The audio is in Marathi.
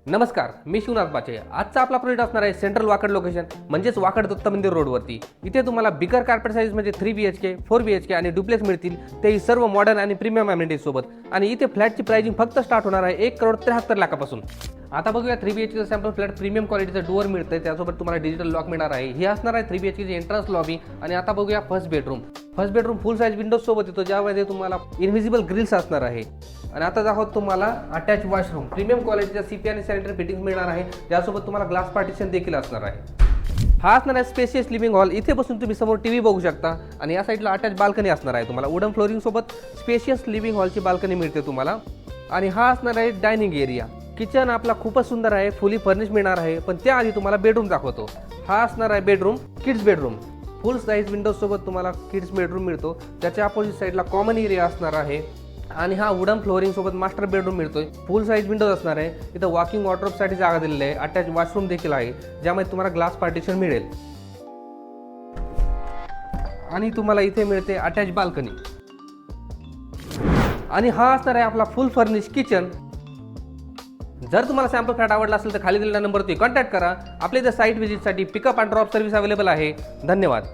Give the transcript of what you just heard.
नमस्कार, मी शिवनाथ बाचे. आजचा आपला प्रोजेक्ट असणार आहे सेंट्रल वाकड लोकेशन म्हणजेच वाकड दत्त मंदिर रोडवरती. इथे तुम्हाला बिगर कार्पेट साईज म्हणजे 3 BHK, 4 BHK आणि डुप्लेक्स मिळतील, तेही सर्व मॉडर्न आणि प्रीमियम अमेनिटीज सोबत. आणि इथे फ्लॅटची प्राइसिंग फक्त स्टार्ट होणार आहे 1,73,00,000पासून. आता बघूया 3 BHK सॅम्पल फ्लॅट प्रीमियम क्वालिटीचं डोअर मिळतंय, त्यासोबत तुम्हाला डिजिटल लॉक मिळणार आहे. ही असणार आहे 3 BHK ची एंट्रन्स लॉबी. आणि आता बघूया फर्स्ट बेडरूम फुल साईज विंडोज सोबत येतो, ज्यामध्ये तुम्हाला इनव्हिजिबल ग्रिल्स असणार आहे. आणि आता दाखवत तुम्हाला अटॅच वॉशरूम प्रीमियम क्वालिटीचा CP आणि सॅनिटरी फिटिंग मिळणार आहे, त्यासोबत तुम्हाला ग्लास पार्टिशन देखील असणार आहे. हा असणार आहे स्पेशियस लिव्हिंग हॉल. इथे बसून तुम्ही समोर टीव्ही बघू शकता. आणि या साईडला अटॅच बाल्कनी असणार आहे. तुम्हाला वुडन फ्लोरिंग सोबत स्पेशियस लिव्हिंग हॉलची बाल्कनी मिळते तुम्हाला. आणि हा असणार आहे डायनिंग एरिया. किचन आपला खूपच सुंदर आहे, फुली फर्निश मिळणार आहे. पण त्याआधी तुम्हाला बेडरूम दाखवतो. हा असणार आहे बेडरूम, किड्स बेडरूम. फुल साईज विंडोज सोबत तुम्हाला किड्स बेडरूम मिळतो. त्याच्या अपोजिट साईडला कॉमन एरिया असणार आहे. आणि हा वुडन फ्लोरिंग सोबत मास्टर बेडरूम मिळतोय. फुल साईज विंडोज असणार आहे. इथं वॉकिंग वॉर्डरोबसाठी जागा दिलेली आहे. अटॅच वॉशरूम देखील आहे, ज्यामध्ये तुम्हाला ग्लास पार्टिशन मिळेल. आणि तुम्हाला इथे मिळते अटॅच बाल्कनी. आणि हा असणार आहे आपला फुल फर्निश किचन. जर तुम्हाला सॅम्पल फ्लॅट आवडला असेल तर खाली दिलेल्या नंबरवरती कॉन्टॅक्ट करा. आपल्या इथे साईट व्हिजिटसाठी pickup and drop service available आहे. धन्यवाद.